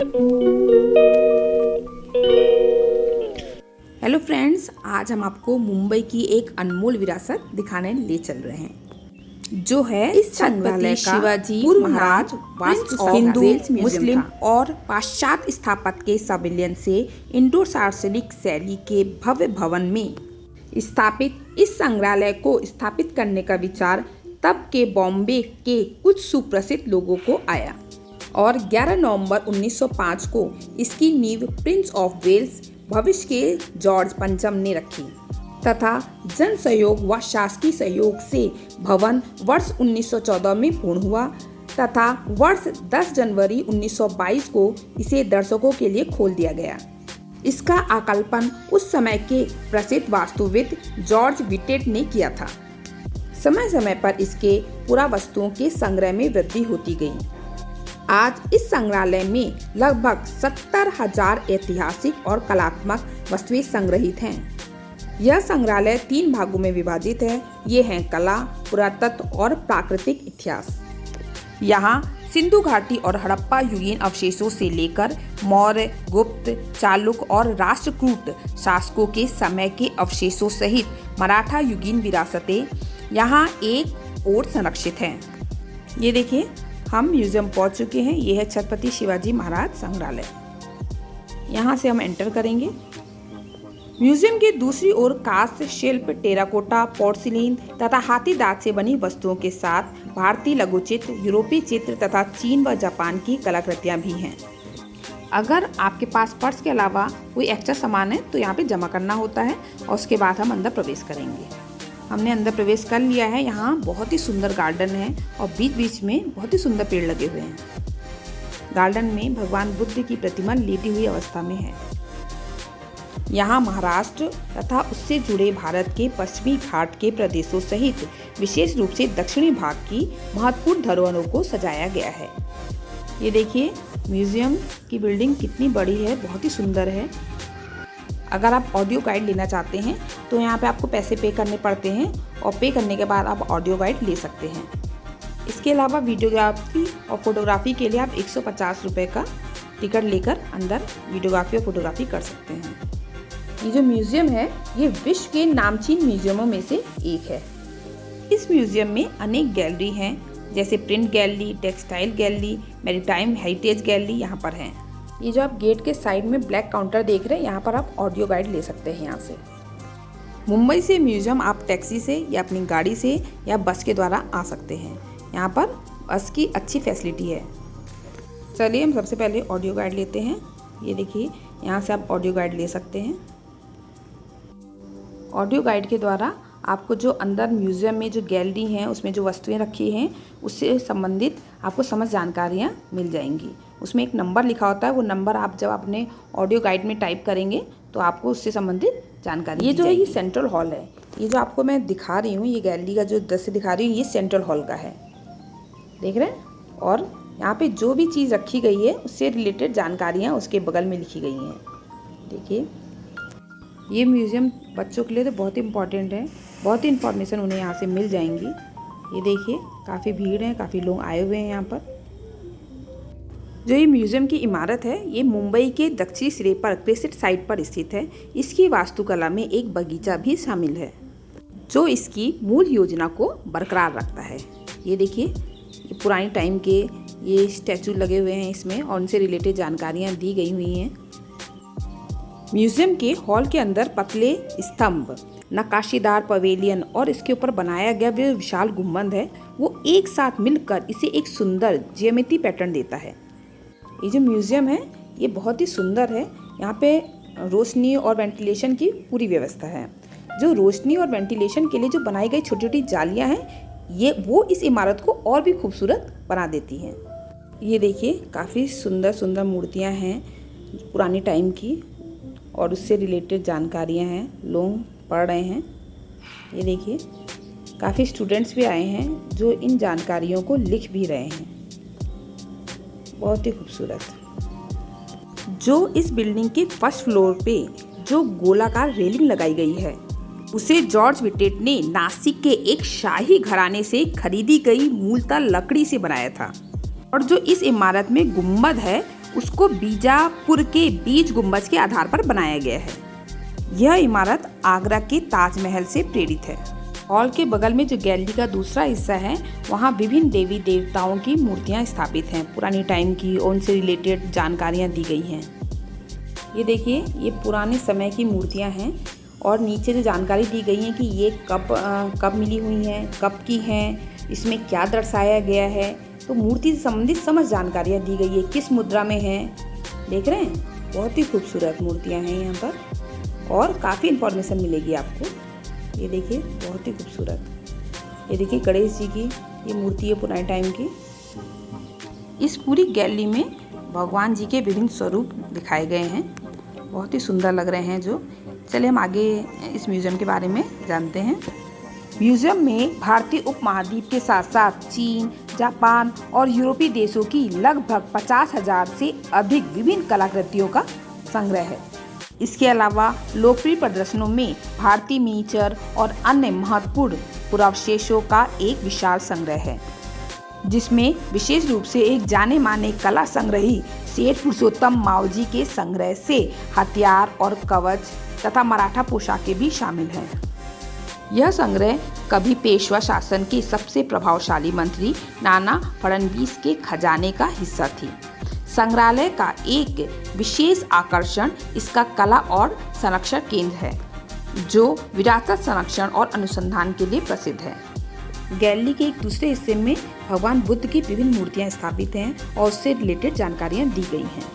Hello friends, आज हम आपको मुंबई की एक अनमोल विरासत दिखाने ले चल रहे हैं, जो है इस संग्रहालय का शिवाजी महाराज वास्तु हिंदू, मुस्लिम और पाश्चात्य स्थापत्य के संविलियन से इंडो सार्वजनिक शैली के भव्य भवन में स्थापित इस संग्रहालय को स्थापित करने का विचार तब के बॉम्बे के कुछ सुप्रसिद्ध लोगों को आया और 11 नवंबर 1905 को इसकी नींव प्रिंस ऑफ वेल्स भविष्य के जॉर्ज पंचम ने रखी तथा जन सहयोग व शासकीय सहयोग से भवन वर्ष 1914 में पूर्ण हुआ तथा वर्ष 10 जनवरी 1922 को इसे दर्शकों के लिए खोल दिया गया। इसका आकल्पन उस समय के प्रसिद्ध वास्तुविद जॉर्ज विटेट ने किया था। समय समय पर इसके पुरावस्तुओं के संग्रह में वृद्धि होती गई। आज इस संग्रहालय में लगभग 70,000 ऐतिहासिक और कलात्मक वस्तुएं संग्रहित हैं। यह संग्रहालय 3 भागों में विभाजित है। ये हैं कला, पुरातत्व और प्राकृतिक इतिहास। यहाँ सिंधु घाटी और हड़प्पा युगीन अवशेषों से लेकर मौर्य, गुप्त, चालुक्य और राष्ट्रकूट शासकों के समय के अवशेषों सहित मराठा युगीन विरासतें यहाँ एक ओर संरक्षित हैं। ये देखिए, हम म्यूजियम पहुंच चुके हैं। यह है छत्रपति शिवाजी महाराज संग्रहालय। यहाँ से हम एंटर करेंगे। म्यूजियम के दूसरी ओर कांस्य शिल्प, टेराकोटा, पोर्सिलीन तथा हाथी दांत से बनी वस्तुओं के साथ भारतीय लघुचित्र, यूरोपीय चित्र तथा चीन व जापान की कलाकृतियाँ भी हैं। अगर आपके पास पर्स के अलावा कोई एक्स्ट्रा सामान है तो यहाँ पे जमा करना होता है और उसके बाद हम अंदर प्रवेश करेंगे। हमने अंदर प्रवेश कर लिया है। यहाँ बहुत ही सुंदर गार्डन है और बीच बीच में बहुत ही सुंदर पेड़ लगे हुए हैं। गार्डन में भगवान बुद्ध की प्रतिमा लेटी हुई अवस्था में है। यहाँ महाराष्ट्र तथा उससे जुड़े भारत के पश्चिमी घाट के प्रदेशों सहित विशेष रूप से दक्षिणी भाग की महत्वपूर्ण धरोहरों को सजाया गया है। ये देखिए, म्यूजियम की बिल्डिंग कितनी बड़ी है, बहुत ही सुंदर है। अगर आप ऑडियो गाइड लेना चाहते हैं तो यहाँ पे आपको पैसे पे करने पड़ते हैं और पे करने के बाद आप ऑडियो गाइड ले सकते हैं। इसके अलावा वीडियोग्राफी और फोटोग्राफी के लिए आप 150 रुपये का टिकट लेकर अंदर वीडियोग्राफी और फोटोग्राफी कर सकते हैं। ये जो म्यूज़ियम है ये विश्व के नामचीन म्यूजियमों में से एक है। इस म्यूज़ियम में अनेक गैलरी हैं, जैसे print gallery, textile gallery, maritime heritage gallery यहाँ पर हैं। ये जो आप गेट के साइड में ब्लैक काउंटर देख रहे हैं, यहाँ पर आप ऑडियो गाइड ले सकते हैं। यहाँ से मुंबई से म्यूजियम आप टैक्सी से या अपनी गाड़ी से या बस के द्वारा आ सकते हैं। यहाँ पर बस की अच्छी फैसिलिटी है। चलिए हम सबसे पहले ऑडियो गाइड लेते हैं। ये देखिए, यहाँ से आप ऑडियो गाइड ले सकते हैं। ऑडियो गाइड के द्वारा आपको जो अंदर म्यूज़ियम में जो गैलरी हैं उसमें जो वस्तुएं रखी हैं उससे संबंधित आपको समझ जानकारियाँ मिल जाएंगी। उसमें एक नंबर लिखा होता है, वो नंबर आप जब अपने ऑडियो गाइड में टाइप करेंगे तो आपको उससे संबंधित जानकारी। ये जो है ये सेंट्रल हॉल है। ये जो आपको मैं दिखा रही हूँ, ये गैलरी का जो दृश्य दिखा रही हूँ, ये सेंट्रल हॉल का है, देख रहे हैं। और यहाँ पे जो भी चीज़ रखी गई है उससे रिलेटेड जानकारियाँ उसके बगल में लिखी गई हैं। देखिए, ये म्यूज़ियम बच्चों के लिए तो बहुत ही इम्पॉर्टेंट है। बहुत ही इन्फॉर्मेशन उन्हें यहाँ से मिल जाएंगी। ये देखिए, काफ़ी भीड़ है, काफ़ी लोग आए हुए हैं यहाँ पर। जो ये म्यूज़ियम की इमारत है ये मुंबई के दक्षिणी सिरे पर क्रेसेट साइट पर स्थित है। इसकी वास्तुकला में एक बगीचा भी शामिल है जो इसकी मूल योजना को बरकरार रखता है। ये देखिए, ये पुरानी टाइम के ये स्टैचू लगे हुए हैं इसमें और उनसे रिलेटेड जानकारियाँ दी गई हुई हैं। म्यूज़ियम के हॉल के अंदर पतले स्तंभ, नक्काशीदार पवेलियन और इसके ऊपर बनाया गया जो विशाल गुंबद है वो एक साथ मिलकर इसे एक सुंदर ज्यामिति पैटर्न देता है। ये जो म्यूज़ियम है ये बहुत ही सुंदर है। यहाँ पे रोशनी और वेंटिलेशन की पूरी व्यवस्था है। जो रोशनी और वेंटिलेशन के लिए जो बनाई गई छोटी छोटी जालियाँ हैं ये वो इस इमारत को और भी खूबसूरत बना देती हैं। ये देखिए, काफ़ी सुंदर सुंदर मूर्तियाँ हैं पुरानी टाइम की और उससे रिलेटेड जानकारियाँ हैं, लोग पढ़ रहे हैं। ये देखिए, काफ़ी स्टूडेंट्स भी आए हैं जो इन जानकारियों को लिख भी रहे हैं। बहुत ही खूबसूरत। जो इस बिल्डिंग के फर्स्ट फ्लोर पे जो गोलाकार रेलिंग लगाई गई है उसे जॉर्ज विटेट ने नासिक के एक शाही घराने से खरीदी गई मूलतः लकड़ी से बनाया था। और जो इस इमारत में गुंबद है उसको बीजापुर के बीज गुंबज के आधार पर बनाया गया है। यह इमारत आगरा के ताजमहल से प्रेरित है। हॉल के बगल में जो गैलरी का दूसरा हिस्सा है, वहाँ विभिन्न देवी देवताओं की मूर्तियाँ स्थापित हैं, पुरानी टाइम की और उनसे रिलेटेड जानकारियाँ दी गई हैं। ये देखिए, ये पुराने समय की मूर्तियाँ हैं और नीचे जो जानकारी दी गई है कि ये कब मिली हुई हैं, कब की हैं, इसमें क्या दर्शाया गया है, तो मूर्ति से संबंधित समस्त जानकारियाँ दी गई है, किस मुद्रा में है। देख रहे हैं, बहुत ही खूबसूरत मूर्तियाँ हैं यहाँ पर और काफ़ी इन्फॉर्मेशन मिलेगी आपको। ये देखिए, बहुत ही खूबसूरत। ये देखिए, गणेश जी की ये मूर्ति है पुराने टाइम की। इस पूरी गैलरी में भगवान जी के विभिन्न स्वरूप दिखाए गए हैं, बहुत ही सुंदर लग रहे हैं जो। चलिए हम आगे इस म्यूज़ियम के बारे में जानते हैं। म्यूज़ियम में भारतीय उपमहाद्वीप के साथ साथ चीन, जापान और यूरोपीय देशों की लगभग 50,000 से अधिक विभिन्न कलाकृतियों का संग्रह है। इसके अलावा लोकप्रिय प्रदर्शनों में भारतीय मिनीचर और अन्य महत्वपूर्ण पुरावशेषों का एक विशाल संग्रह है, जिसमें विशेष रूप से एक जाने माने कला संग्रही सेठ पुरुषोत्तम मावजी के संग्रह से हथियार और कवच तथा मराठा पोशाकें भी शामिल हैं। यह संग्रह कभी पेशवा शासन के सबसे प्रभावशाली मंत्री नाना फडणवीस के खजाने का हिस्सा थी। संग्रहालय का एक विशेष आकर्षण इसका कला और संरक्षण केंद्र है, जो विरासत संरक्षण और अनुसंधान के लिए प्रसिद्ध है। गैलरी के एक दूसरे हिस्से में भगवान बुद्ध की विभिन्न मूर्तियां स्थापित हैं और उससे रिलेटेड जानकारियां दी गई हैं।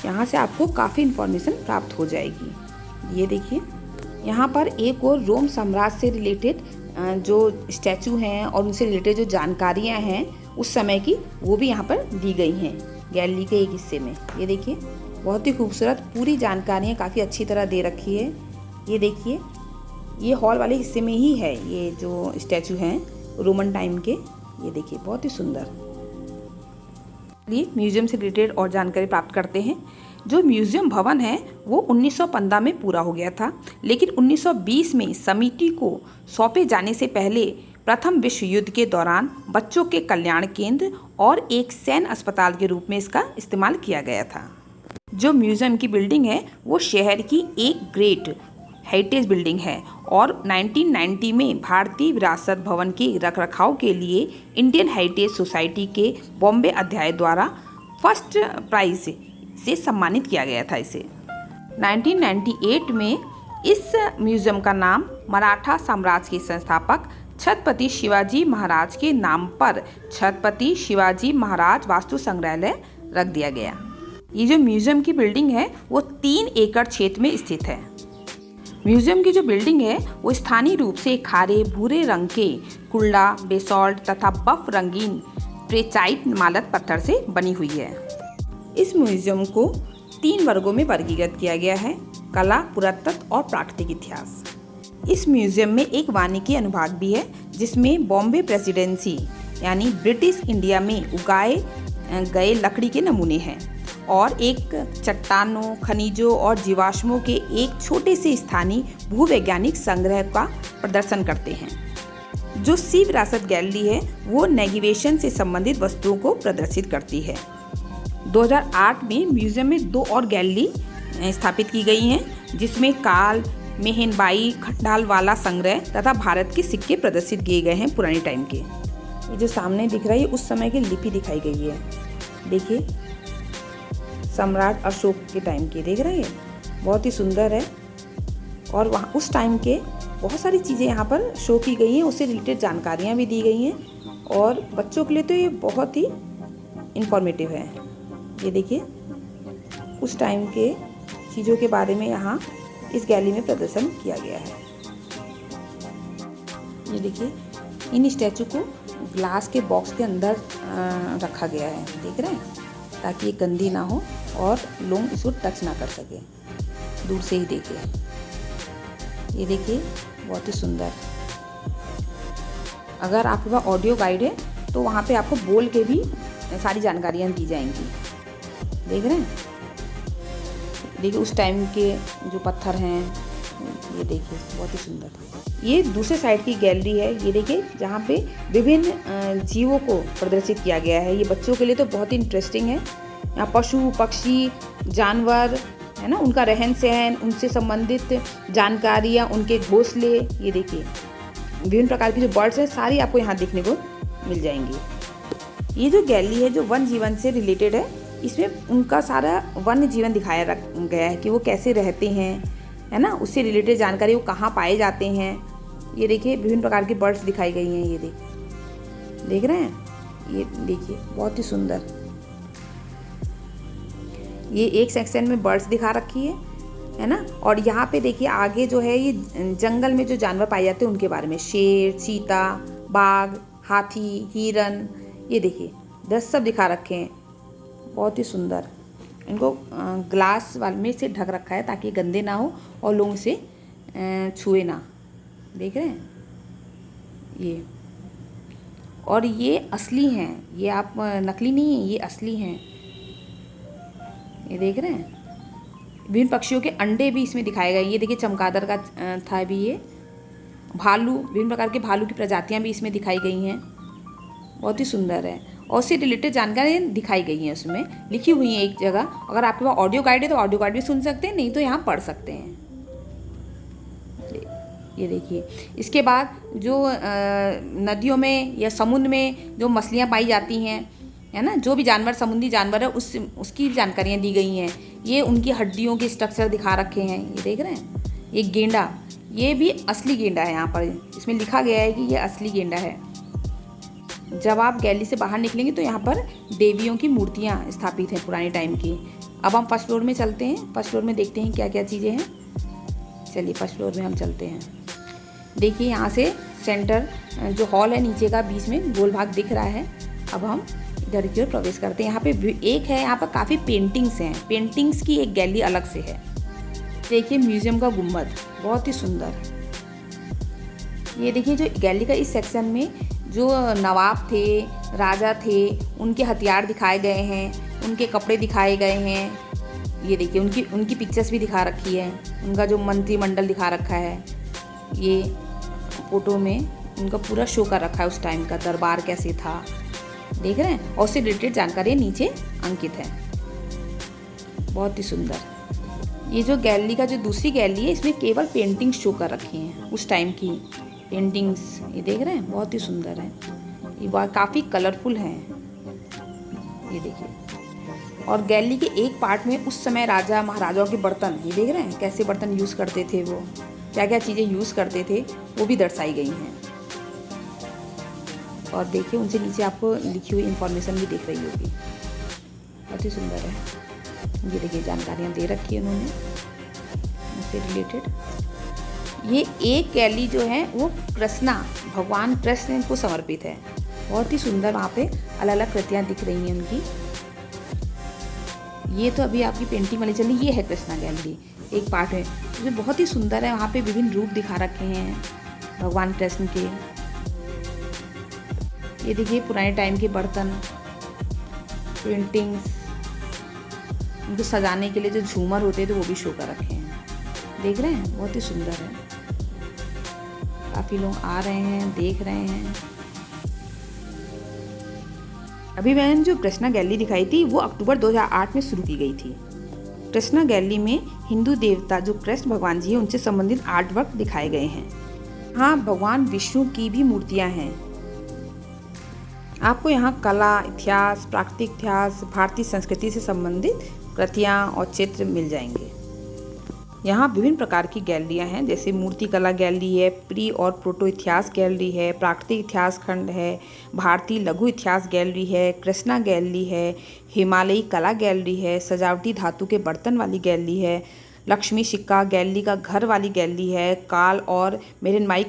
यहाँ से आपको काफ़ी इन्फॉर्मेशन प्राप्त हो जाएगी। ये देखिए, यहाँ पर एक और रोम साम्राज्य से रिलेटेड जो स्टैचू हैं और उनसे रिलेटेड जो जानकारियाँ हैं उस समय की, वो भी यहाँ पर दी गई हैं गैलरी के एक हिस्से में। ये देखिए, बहुत ही खूबसूरत पूरी जानकारियाँ काफ़ी अच्छी तरह दे रखी है। ये देखिए, ये हॉल वाले हिस्से में ही है ये जो स्टैचू हैं रोमन टाइम के। ये देखिए, बहुत ही सुंदर। ये म्यूज़ियम से रिलेटेड और जानकारी प्राप्त करते हैं। जो म्यूज़ियम भवन है वो 1915 में पूरा हो गया था, लेकिन 1920 में समिति को सौंपे जाने से पहले प्रथम विश्व युद्ध के दौरान बच्चों के कल्याण केंद्र और एक सैन्य अस्पताल के रूप में इसका इस्तेमाल किया गया था। जो म्यूज़ियम की बिल्डिंग है वो शहर की एक ग्रेट हेरिटेज बिल्डिंग है और 1990 में भारतीय विरासत भवन के रखरखाव के लिए इंडियन हेरिटेज सोसाइटी के बॉम्बे अध्याय द्वारा फर्स्ट प्राइज से सम्मानित किया गया था इसे। 1998 में इस म्यूज़ियम का नाम मराठा साम्राज्य के संस्थापक छत्रपति शिवाजी महाराज के नाम पर छत्रपति शिवाजी महाराज वास्तु संग्रहालय रख दिया गया। ये जो म्यूज़ियम की बिल्डिंग है वो 3 एकड़ क्षेत्र में स्थित है। म्यूज़ियम की जो बिल्डिंग है वो स्थानीय रूप से खारे भूरे रंग के कुल्ला, बेसॉल्ट तथा बफ रंगीन प्रेचाइट मालत पत्थर से बनी हुई है। इस म्यूज़ियम को 3 वर्गों में वर्गीकृत किया गया है: कला, पुरातत्व और प्राकृतिक इतिहास। इस म्यूज़ियम में एक वानिकी अनुभाग भी है, जिसमें बॉम्बे प्रेसिडेंसी यानी ब्रिटिश इंडिया में उगाए गए लकड़ी के नमूने हैं और एक चट्टानों, खनिजों और जीवाश्मों के एक छोटे से स्थानीय भूवैज्ञानिक संग्रह का प्रदर्शन करते हैं। जो सी विरासत गैलरी है वो नेविगेशन से संबंधित वस्तुओं को प्रदर्शित करती है। 2008 में म्यूज़ियम में 2 और गैलरी स्थापित की गई हैं, जिसमें काल मेहनबाई खंडालवाला संग्रह तथा भारत के सिक्के प्रदर्शित किए गए हैं पुराने टाइम के। ये जो सामने दिख रहा है उस समय की लिपि दिखाई गई है। देखिए, सम्राट अशोक के टाइम की देख रहे हैं, बहुत ही सुंदर है। और वहाँ उस टाइम के बहुत सारी चीज़ें यहाँ पर शो की गई हैं, उससे रिलेटेड जानकारियाँ भी दी गई हैं और बच्चों के लिए तो ये बहुत ही इंफॉर्मेटिव है। ये देखिए, उस टाइम के चीज़ों के बारे में यहाँ इस गैलरी में प्रदर्शन किया गया है। ये देखिए, इन स्टैचू को ग्लास के बॉक्स के अंदर रखा गया है, देख रहे हैं, ताकि ये गंदी ना हो और लोग इसको टच ना कर सके, दूर से ही देखें। ये देखिए, बहुत ही सुंदर। अगर आपके पास ऑडियो गाइड है तो वहाँ पे आपको बोल के भी सारी जानकारियाँ दी जाएंगी। देख रहे हैं, देखिए उस टाइम के जो पत्थर हैं, ये देखिए बहुत ही सुंदर। ये दूसरे साइड की गैलरी है, ये देखिए, जहाँ पे विभिन्न जीवों को प्रदर्शित किया गया है। ये बच्चों के लिए तो बहुत ही इंटरेस्टिंग है। यहाँ पशु पक्षी जानवर है ना, उनका रहन सहन, उनसे संबंधित जानकारियाँ, उनके घोंसले, ये देखिए विभिन्न प्रकार की जो बर्ड्स हैं सारी आपको यहाँ देखने को मिल जाएंगी। ये जो गैलरी है जो वन जीवन से रिलेटेड है, इसमें उनका सारा वन्य जीवन दिखाया गया है कि वो कैसे रहते हैं, है ना, उससे रिलेटेड जानकारी, वो कहाँ पाए जाते हैं। ये देखिए विभिन्न प्रकार की बर्ड्स दिखाई गई हैं। ये देख रहे हैं, ये देखिए बहुत ही सुंदर। ये एक सेक्शन में बर्ड्स दिखा रखी है ना। और यहाँ पे देखिए आगे जो है ये जंगल में जो जानवर पाए जाते हैं उनके बारे में, शेर, चीता, बाघ, हाथी, हिरन, ये देखिए 10 सब दिखा रखे हैं। बहुत ही सुंदर। इनको ग्लास वाल में से ढक रखा है ताकि गंदे ना हो और लोग इसे छुए ना। देख रहे हैं ये, और ये असली हैं, ये आप नकली नहीं है, ये असली हैं। ये देख रहे हैं विभिन्न पक्षियों के अंडे भी इसमें दिखाए गए। ये देखिए चमगादड़ का था भी, ये भालू, विभिन्न प्रकार के भालू की प्रजातियां भी इसमें दिखाई गई हैं। बहुत ही सुंदर है और उससे रिलेटेड जानकारी दिखाई गई हैं, उसमें लिखी हुई है एक जगह। अगर आपके पास ऑडियो गाइड है तो ऑडियो गाइड भी सुन सकते हैं, नहीं तो यहाँ पढ़ सकते हैं। ये देखिए इसके बाद जो नदियों में या समुद्र में जो मछलियाँ पाई जाती हैं, है ना, जो भी जानवर समुद्री जानवर है उसकी जानकारियाँ दी गई हैं। ये उनकी हड्डियों के स्ट्रक्चर दिखा रखे हैं। ये देख रहे हैं, ये गेंडा, ये भी असली गेंडा है। यहाँ पर इसमें लिखा गया है कि ये असली गेंडा है। जब आप गैलरी से बाहर निकलेंगे तो यहाँ पर देवियों की मूर्तियाँ स्थापित हैं पुराने टाइम की। अब हम फर्स्ट फ्लोर में चलते हैं, फर्स्ट फ्लोर में देखते हैं क्या क्या चीज़ें हैं। चलिए फर्स्ट फ्लोर में हम चलते हैं। देखिए यहाँ से सेंटर जो हॉल है नीचे का बीच में गोल भाग दिख रहा है। अब हम इधर की ओर प्रवेश करते हैं। यहाँ पे एक है, यहाँ पर काफ़ी पेंटिंग्स हैं, पेंटिंग्स की एक गैलरी अलग से है। देखिए म्यूजियम का गुम्बद बहुत ही सुंदर। ये देखिए जो गैलरी का इस सेक्शन में जो नवाब थे, राजा थे, उनके हथियार दिखाए गए हैं, उनके कपड़े दिखाए गए हैं। ये देखिए उनकी पिक्चर्स भी दिखा रखी है, उनका जो मंत्रिमंडल दिखा रखा है। ये फोटो में उनका पूरा शो कर रखा है, उस टाइम का दरबार कैसे था, देख रहे हैं। और उससे रिलेटेड जानकारी नीचे अंकित है। बहुत ही सुंदर। ये जो गैलरी का जो दूसरी गैलरी है, इसमें केवल पेंटिंग शो कर रखी हैं, उस टाइम की पेंटिंग्स। ये देख रहे हैं बहुत ही सुंदर है, ये काफ़ी कलरफुल हैं। ये देखिए, और गैलरी के एक पार्ट में उस समय राजा महाराजाओं के बर्तन, ये देख रहे हैं कैसे बर्तन यूज़ करते थे, वो क्या क्या चीज़ें यूज़ करते थे वो भी दर्शाई गई हैं। और देखिए उनसे नीचे आपको लिखी हुई इंफॉर्मेशन भी दिख रही होगी। बहुत ही सुंदर है। ये देखिए जानकारियाँ दे रखी है उन्होंने उससे रिलेटेड। ये एक गैलरी जो है वो कृष्णा, भगवान कृष्ण को समर्पित है। बहुत ही सुंदर, वहाँ पे अलग अलग कृतियाँ दिख रही हैं उनकी। ये तो अभी आपकी पेंटिंग वाली चली, ये है कृष्णा गैलरी, एक पार्ट है जो बहुत ही सुंदर है। वहाँ पे विभिन्न रूप दिखा रखे हैं भगवान कृष्ण के। ये देखिए पुराने टाइम के बर्तन, पेंटिंग्स, उनको सजाने के लिए जो झूमर होते थे वो भी शो कर रखे हैं। देख रहे हैं बहुत ही सुंदर है। काफ़ी लोग आ रहे हैं, देख रहे हैं। अभी मैंने जो कृष्णा गैलरी दिखाई थी वो अक्टूबर 2008 में शुरू की गई थी। कृष्णा गैलरी में हिंदू देवता जो कृष्ण भगवान जी हैं उनसे संबंधित आर्ट वर्क दिखाए गए हैं। हाँ, भगवान विष्णु की भी मूर्तियाँ हैं। आपको यहाँ कला, इतिहास, प्राकृतिक इतिहास, भारतीय संस्कृति से संबंधित कृतियाँ और चित्र मिल जाएंगे। यहाँ विभिन्न प्रकार की गैलरियाँ हैं, जैसे मूर्ति कला गैलरी है, प्री और प्रोटो इतिहास गैलरी है, प्राकृतिक इतिहास खंड है, भारतीय लघु इतिहास गैलरी है, कृष्णा गैलरी है, हिमालयी कला गैलरी है, सजावटी धातु के बर्तन वाली गैलरी है, लक्ष्मी सिक्का गैलरी का घर वाली गैलरी है, काल और मेहरनमाई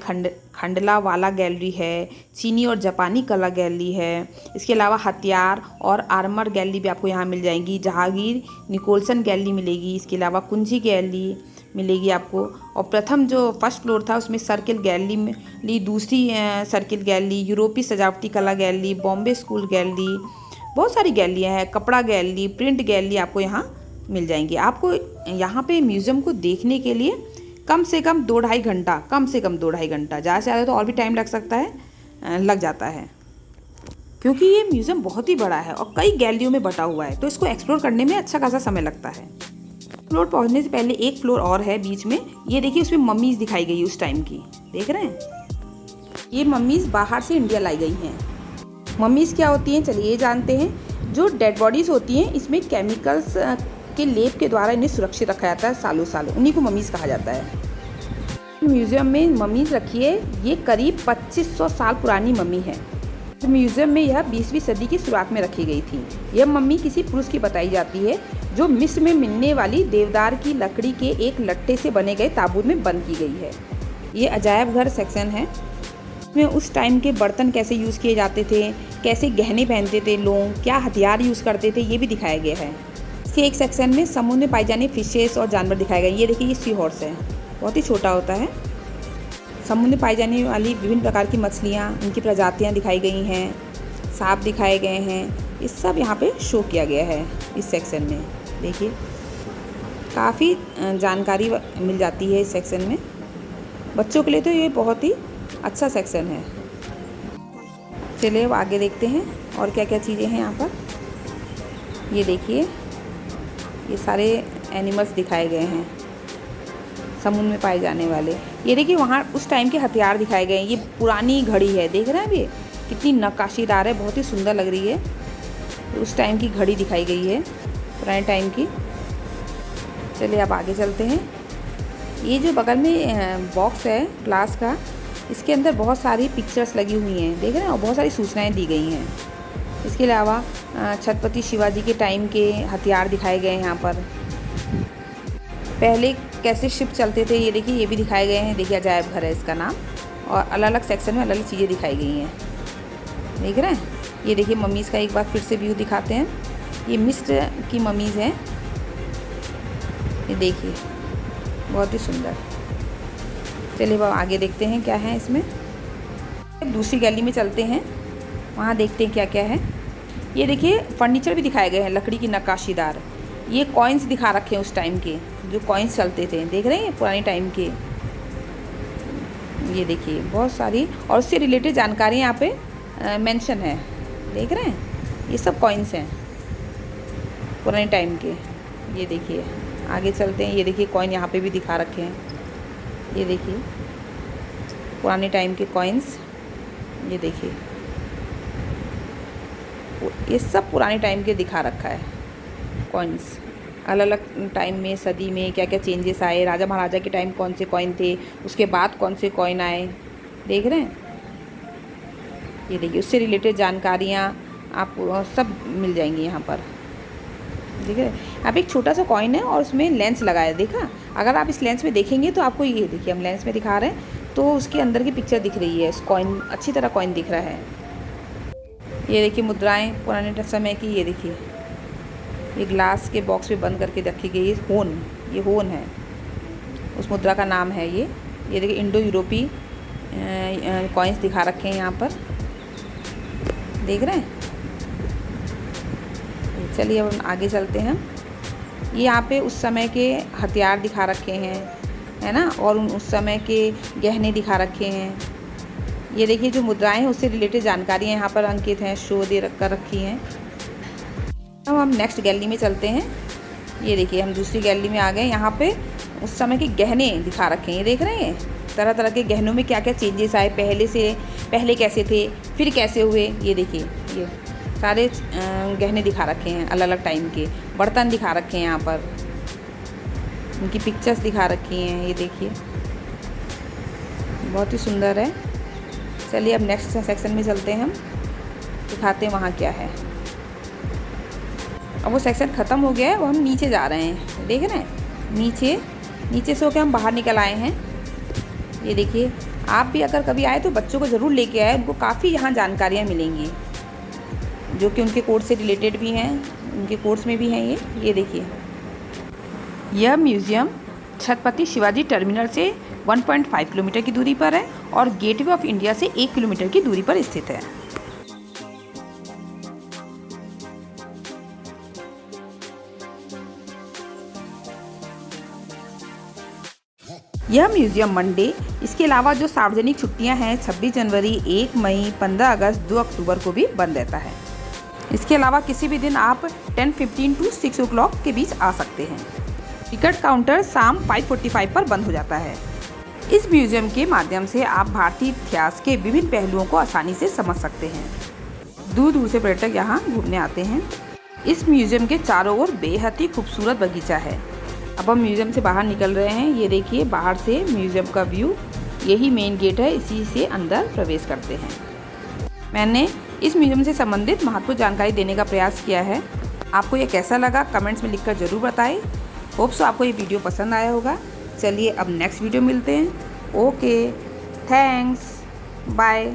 खंडला वाला गैलरी है, चीनी और जापानी कला गैलरी है। इसके अलावा हथियार और आर्मर गैलरी भी आपको यहाँ मिल जाएंगी। जहांगीर निकोलसन गैलरी मिलेगी। इसके अलावा कुंजी गैलरी मिलेगी आपको। और प्रथम जो फर्स्ट फ्लोर था उसमें सर्किल गैलरी मिली, दूसरी सर्किल गैलरी, यूरोपीय सजावटी कला गैलरी, बॉम्बे स्कूल गैलरी, बहुत सारी गैलरियाँ हैं, कपड़ा गैलरी, प्रिंट गैलरी आपको यहाँ मिल जाएंगी। आपको यहाँ पे म्यूज़ियम को देखने के लिए कम से कम 2-2.5 घंटा, कम से कम 2-2.5 घंटा, ज़्यादा से ज़्यादा तो और भी टाइम लग सकता है, लग जाता है। क्योंकि ये म्यूज़ियम बहुत ही बड़ा है और कई गैलरियों में बटा हुआ है, तो इसको एक्सप्लोर करने में अच्छा खासा समय लगता है। फ्लोर पहुंचने से पहले एक फ्लोर और है बीच में, ये देखिए उसमें मम्मीज दिखाई गई उस टाइम की, देख रहे हैं? ये मम्मीज बाहर से इंडिया लाई गई हैं। मम्मीज क्या होती हैं चलिए ये जानते हैं। जो डेड बॉडीज़ होती हैं इसमें केमिकल्स के लेप के द्वारा इन्हें सुरक्षित रखा जाता है सालों सालों, उन्हीं को मम्मीज कहा जाता है। म्यूज़ियम में मम्मीज रखी है, ये करीब 2500 साल पुरानी मम्मी है। म्यूज़ियम में यह 20वीं सदी की शुरुआत में रखी गई थी। यह मम्मी किसी पुरुष की बताई जाती है जो मिस्र में मिलने वाली देवदार की लकड़ी के एक लट्टे से बने गए ताबूत में बंद की गई है। ये अजायब घर सेक्शन है। इसमें उस टाइम के बर्तन कैसे यूज़ किए जाते थे, कैसे गहने पहनते थे लोग, क्या हथियार यूज़ करते थे, ये भी दिखाया गया है। इसके एक सेक्शन में समुद्र में पाई जाने फिशेस और जानवर दिखाए गए। ये देखिए ये सी हॉर्स है, बहुत ही छोटा होता है। समुद्र में पाई जाने वाली विभिन्न प्रकार की मछलियाँ, उनकी प्रजातियाँ दिखाई गई हैं, सांप दिखाए गए हैं, ये सब यहाँ पे शो किया गया है इस सेक्शन में। देखिए काफ़ी जानकारी मिल जाती है इस सेक्शन में। बच्चों के लिए तो ये बहुत ही अच्छा सेक्शन है। चलिए अब आगे देखते हैं और क्या क्या चीज़ें हैं यहाँ पर। ये देखिए ये सारे एनिमल्स दिखाए गए हैं समुद्र में पाए जाने वाले। ये देखिए वहाँ उस टाइम के हथियार दिखाए गए हैं। ये पुरानी घड़ी है, देख रहे हैं अभी कितनी नक्काशीदार है, बहुत ही सुंदर लग रही है। उस टाइम की घड़ी दिखाई गई है, पुराने टाइम की। चलिए अब आगे चलते हैं। ये जो बगल में बॉक्स है ग्लास का, इसके अंदर बहुत सारी पिक्चर्स लगी हुई हैं, देख रहे हैं, और बहुत सारी सूचनाएं दी गई हैं। इसके अलावा छत्रपति शिवाजी के टाइम के हथियार दिखाए गए हैं यहाँ पर। पहले कैसे शिप चलते थे ये देखिए, ये भी दिखाए गए हैं। देखिए अजायब घर है इसका नाम, और अलग अलग सेक्शन में अलग अलग चीज़ें दिखाई गई हैं, देख रहे हैं। ये देखिए मम्मीज़ का एक बार फिर से व्यू दिखाते हैं। ये मिस्र की मम्मीज़ हैं, ये देखिए बहुत ही सुंदर। चलिए अब आगे देखते हैं क्या है इसमें। दूसरी गैलरी में चलते हैं, वहाँ देखते हैं क्या क्या है। ये देखिए फर्नीचर भी दिखाए गए हैं लकड़ी की नक्काशीदार। ये कॉइन्स दिखा रखे हैं उस टाइम के, जो कॉइन्स चलते थे, देख रहे हैं पुराने टाइम के। ये देखिए बहुत सारी और उससे रिलेटेड जानकारी यहाँ पे मेंशन है, देख रहे हैं। ये सब कॉइन्स हैं पुराने टाइम के। ये देखिए आगे चलते हैं। ये देखिए कॉइन यहाँ पे भी दिखा रखे हैं, ये देखिए पुराने टाइम के कॉइन्स। ये देखिए ये सब पुराने टाइम के दिखा रखा है कॉइन्स। अलग अलग टाइम में सदी में क्या क्या चेंजेस आए, राजा महाराजा के टाइम कौन से कॉइन थे, उसके बाद कौन से कॉइन आए, देख रहे हैं। ये देखिए उससे रिलेटेड जानकारियाँ आपको सब मिल जाएंगी यहाँ पर, देख रहे हैं। यहाँ पे एक छोटा सा कॉइन है और उसमें लेंस लगा है, देखा। अगर आप इस लेंस में देखेंगे तो आपको ये देखिए, हम लेंस में दिखा रहे हैं तो उसके अंदर की पिक्चर दिख रही है। इस कॉइन अच्छी तरह कॉइन दिख रहा है। ये देखिए मुद्राएं पुराने समय की। ये देखिए ये ग्लास के बॉक्स में बंद करके रखी गई है होन, ये होन है, उस मुद्रा का नाम है ये। ये देखिए इंडो यूरोपी कॉइन्स दिखा रखे हैं यहाँ पर, देख रहे हैं। चलिए अब आगे चलते हैं। ये यहाँ पे उस समय के हथियार दिखा रखे हैं, है ना, और उस समय के गहने दिखा रखे हैं। ये देखिए जो मुद्राएं हैं उससे रिलेटेड जानकारियाँ यहाँ पर अंकित हैं, शो दे कर रखी हैं। अब हम नेक्स्ट गैलरी में चलते हैं। ये देखिए हम दूसरी गैलरी में आ गए। यहाँ पे उस समय के गहने दिखा रखे हैं, ये देख रहे हैं। तरह तरह के गहनों में क्या क्या चेंजेस आए, पहले कैसे थे, फिर कैसे हुए। ये देखिए ये सारे गहने दिखा रखे हैं, अलग अलग टाइम के बर्तन दिखा रखे हैं यहाँ पर, उनकी पिक्चर्स दिखा रखी हैं। ये देखिए बहुत ही सुंदर है। चलिए अब नेक्स्ट सेक्शन में चलते हैं, हम दिखाते हैं वहाँ क्या है। अब वो सेक्शन ख़त्म हो गया है, वो हम नीचे जा रहे हैं, देख रहे हैं। नीचे से होकर हम बाहर निकल आए हैं। ये देखिए आप भी अगर कभी आए तो बच्चों को ज़रूर लेके आए, उनको काफ़ी यहाँ जानकारियाँ मिलेंगी जो कि उनके कोर्स से रिलेटेड भी हैं, उनके कोर्स में भी हैं। ये देखिए यह म्यूज़ियम छत्रपति शिवाजी टर्मिनल से 1.5 किलोमीटर की दूरी पर है और गेटवे ऑफ इंडिया से 1 किलोमीटर की दूरी पर स्थित है। यह म्यूज़ियम मंडे, इसके अलावा जो सार्वजनिक छुट्टियां हैं 26 जनवरी, 1 मई, 15 अगस्त, 2 अक्टूबर को भी बंद रहता है। इसके अलावा किसी भी दिन आप 10:15 to 6 o'clock के बीच आ सकते हैं। टिकट काउंटर शाम 5:45 पर बंद हो जाता है। इस म्यूज़ियम के माध्यम से आप भारतीय इतिहास के विभिन्न पहलुओं को आसानी से समझ सकते हैं। दूर दूर से पर्यटक यहाँ घूमने आते हैं। इस म्यूज़ियम के चारों ओर बेहद ही खूबसूरत बगीचा है। अब हम म्यूज़ियम से बाहर निकल रहे हैं। ये देखिए बाहर से म्यूज़ियम का व्यू, यही मेन गेट है, इसी से अंदर प्रवेश करते हैं। मैंने इस म्यूज़ियम से संबंधित महत्वपूर्ण जानकारी देने का प्रयास किया है। आपको ये कैसा लगा कमेंट्स में लिखकर ज़रूर बताएं। होप सो आपको ये वीडियो पसंद आया होगा। चलिए अब नेक्स्ट वीडियो मिलते हैं। Okay, thanks, bye.